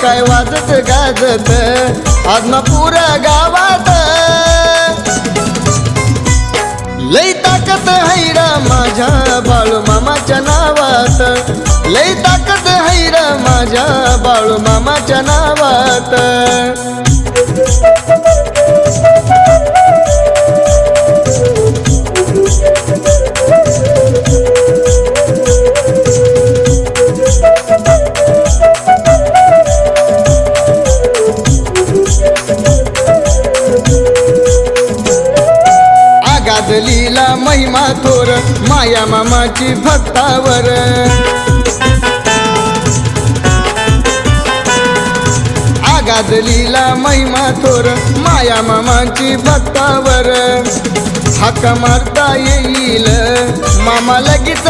काय वाजत गाजत आदमापुरा गावात लई ताकद हैरा माझ्या बाळू मामाच्या नावात लई ताकद हैरा माझ्या बाळू मामाच्या नावात आगादलीला महिमा थोर माया मामाची भक्तावर आगादलीला महिमा थोर माया मामाची भक्तावर हाक मारता येईल मामा लगेच